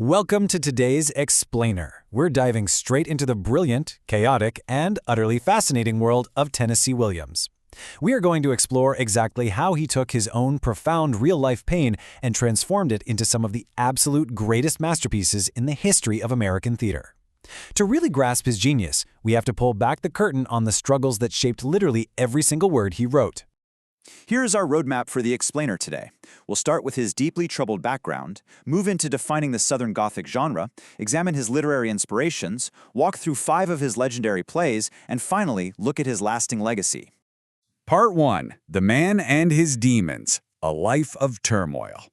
Welcome to today's Explainer. We're diving straight into the brilliant, chaotic, and utterly fascinating world of Tennessee Williams. We are going to explore exactly how he took his own profound real-life pain and transformed it into some of the absolute greatest masterpieces in the history of American theater. To really grasp his genius, we have to pull back the curtain on the struggles that shaped literally every single word he wrote. Here's our roadmap for the Explainer today. We'll start with his deeply troubled background, move into defining the Southern Gothic genre, examine his literary inspirations, walk through 5 of his legendary plays, and finally look at his lasting legacy. Part 1. The Man and His Demons, A Life of Turmoil.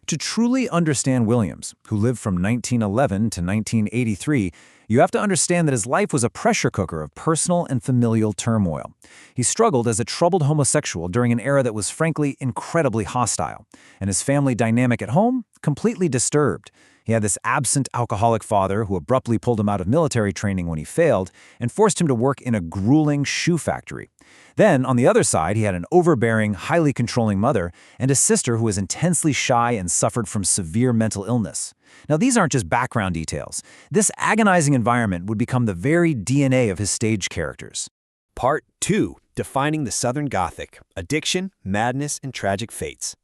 To truly understand Williams, who lived from 1911 to 1983, you have to understand that his life was a pressure cooker of personal and familial turmoil. He struggled as a troubled homosexual during an era that was frankly incredibly hostile, and his family dynamic at home completely disturbed. He had this absent alcoholic father who abruptly pulled him out of military training when he failed and forced him to work in a grueling shoe factory. Then, on the other side, he had an overbearing, highly controlling mother and a sister who was intensely shy and suffered from severe mental illness. Now, these aren't just background details. This agonizing environment would become the very DNA of his stage characters. Part 2. Defining the Southern Gothic, Addiction, Madness, and Tragic Fates.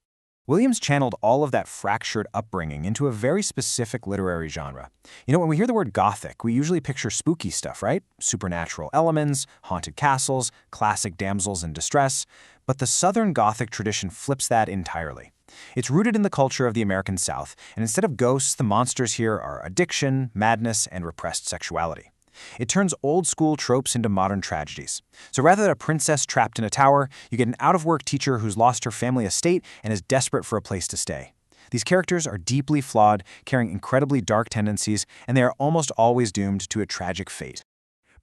Williams channeled all of that fractured upbringing into a very specific literary genre. You know, when we hear the word Gothic, we usually picture spooky stuff, right? Supernatural elements, haunted castles, classic damsels in distress. But the Southern Gothic tradition flips that entirely. It's rooted in the culture of the American South, and instead of ghosts, the monsters here are addiction, madness, and repressed sexuality. It turns old-school tropes into modern tragedies. So rather than a princess trapped in a tower, you get an out-of-work teacher who's lost her family estate and is desperate for a place to stay. These characters are deeply flawed, carrying incredibly dark tendencies, and they are almost always doomed to a tragic fate.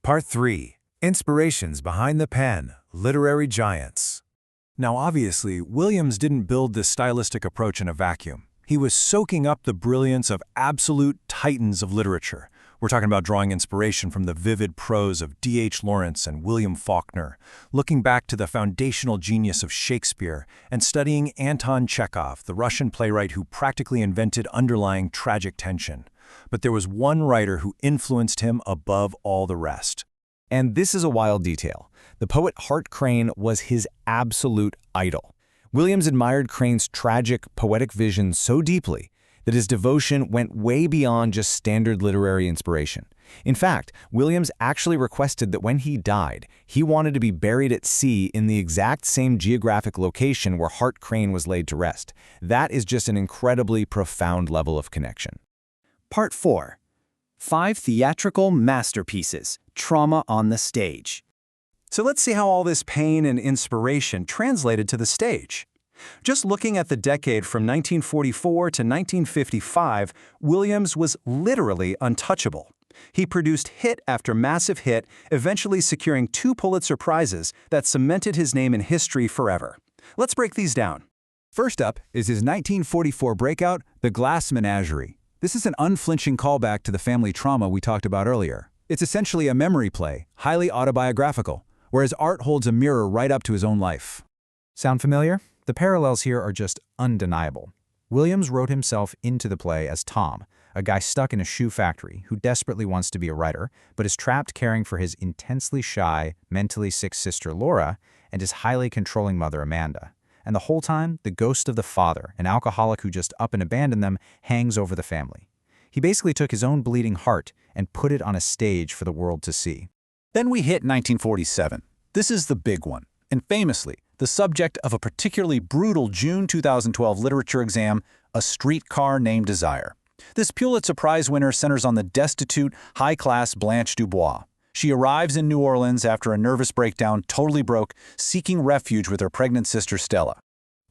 Part 3. Inspirations Behind the Pen, Literary Giants. Now obviously, Williams didn't build this stylistic approach in a vacuum. He was soaking up the brilliance of absolute titans of literature. We're talking about drawing inspiration from the vivid prose of D.H. Lawrence and William Faulkner, looking back to the foundational genius of Shakespeare, and studying Anton Chekhov, the Russian playwright who practically invented underlying tragic tension. But there was one writer who influenced him above all the rest. And this is a wild detail. The poet Hart Crane was his absolute idol. Williams admired Crane's tragic, poetic vision so deeply that his devotion went way beyond just standard literary inspiration. In fact, Williams actually requested that when he died, he wanted to be buried at sea in the exact same geographic location where Hart Crane was laid to rest. That is just an incredibly profound level of connection. Part 4. 5 Theatrical Masterpieces, Trauma on the Stage. So let's see how all this pain and inspiration translated to the stage. Just looking at the decade from 1944 to 1955, Williams was literally untouchable. He produced hit after massive hit, eventually securing 2 Pulitzer Prizes that cemented his name in history forever. Let's break these down. First up is his 1944 breakout, The Glass Menagerie. This is an unflinching callback to the family trauma we talked about earlier. It's essentially a memory play, highly autobiographical, where his art holds a mirror right up to his own life. Sound familiar? The parallels here are just undeniable. Williams wrote himself into the play as Tom, a guy stuck in a shoe factory who desperately wants to be a writer, but is trapped caring for his intensely shy, mentally sick sister Laura and his highly controlling mother Amanda. And the whole time, the ghost of the father, an alcoholic who just up and abandoned them, hangs over the family. He basically took his own bleeding heart and put it on a stage for the world to see. Then we hit 1947. This is the big one, and famously, the subject of a particularly brutal June 2012 literature exam, A Streetcar Named Desire. This Pulitzer Prize winner centers on the destitute, high-class Blanche Dubois. She arrives in New Orleans after a nervous breakdown, totally broke, seeking refuge with her pregnant sister Stella.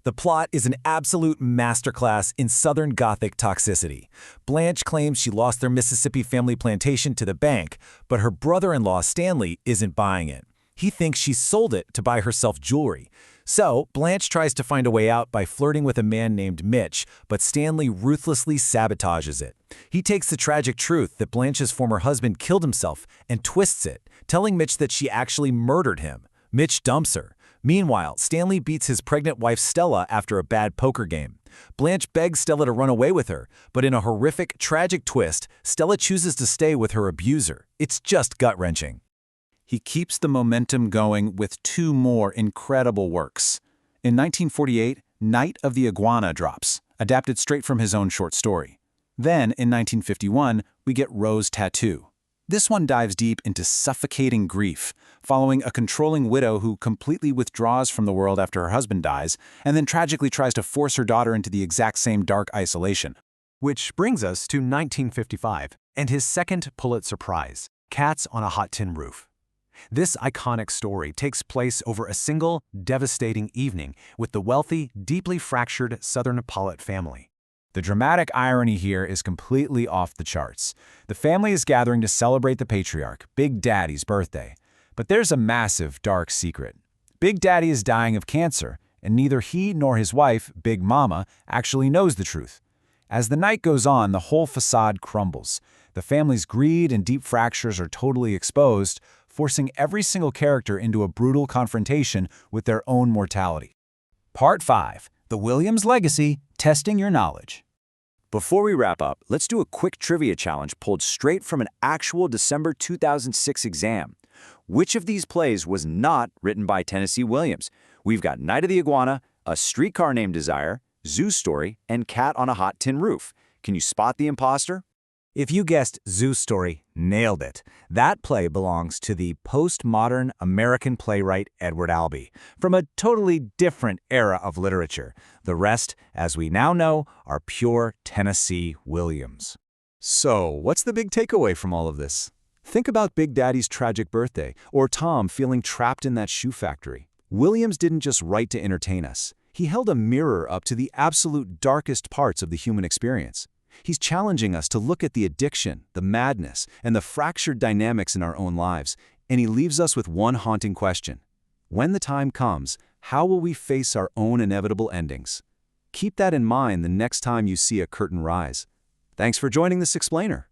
The plot is an absolute masterclass in Southern Gothic toxicity. Blanche claims she lost their Mississippi family plantation to the bank, but her brother-in-law Stanley isn't buying it. He thinks she sold it to buy herself jewelry. So Blanche tries to find a way out by flirting with a man named Mitch, but Stanley ruthlessly sabotages it. He takes the tragic truth that Blanche's former husband killed himself and twists it, telling Mitch that she actually murdered him. Mitch dumps her. Meanwhile, Stanley beats his pregnant wife Stella after a bad poker game. Blanche begs Stella to run away with her, but in a horrific, tragic twist, Stella chooses to stay with her abuser. It's just gut-wrenching. He keeps the momentum going with two more incredible works. In 1948, Night of the Iguana drops, adapted straight from his own short story. Then, in 1951, we get Rose Tattoo. This one dives deep into suffocating grief, following a controlling widow who completely withdraws from the world after her husband dies, and then tragically tries to force her daughter into the exact same dark isolation. Which brings us to 1955 and his second Pulitzer Prize, Cats on a Hot Tin Roof. This iconic story takes place over a single, devastating evening with the wealthy, deeply fractured Southern Pollitt family. The dramatic irony here is completely off the charts. The family is gathering to celebrate the patriarch, Big Daddy's birthday. But there's a massive, dark secret. Big Daddy is dying of cancer, and neither he nor his wife, Big Mama, actually knows the truth. As the night goes on, the whole facade crumbles. The family's greed and deep fractures are totally exposed, forcing every single character into a brutal confrontation with their own mortality. Part 5. The Williams Legacy, Testing Your Knowledge. Before we wrap up, let's do a quick trivia challenge pulled straight from an actual December 2006 exam. Which of these plays was not written by Tennessee Williams? We've got Night of the Iguana, A Streetcar Named Desire, Zoo Story, and Cat on a Hot Tin Roof. Can you spot the imposter? If you guessed Zoo Story, nailed it. That play belongs to the postmodern American playwright Edward Albee, from a totally different era of literature. The rest, as we now know, are pure Tennessee Williams. So, what's the big takeaway from all of this? Think about Big Daddy's tragic birthday, or Tom feeling trapped in that shoe factory. Williams didn't just write to entertain us. He held a mirror up to the absolute darkest parts of the human experience. He's challenging us to look at the addiction, the madness, and the fractured dynamics in our own lives, and he leaves us with one haunting question. When the time comes, how will we face our own inevitable endings? Keep that in mind the next time you see a curtain rise. Thanks for joining this explainer.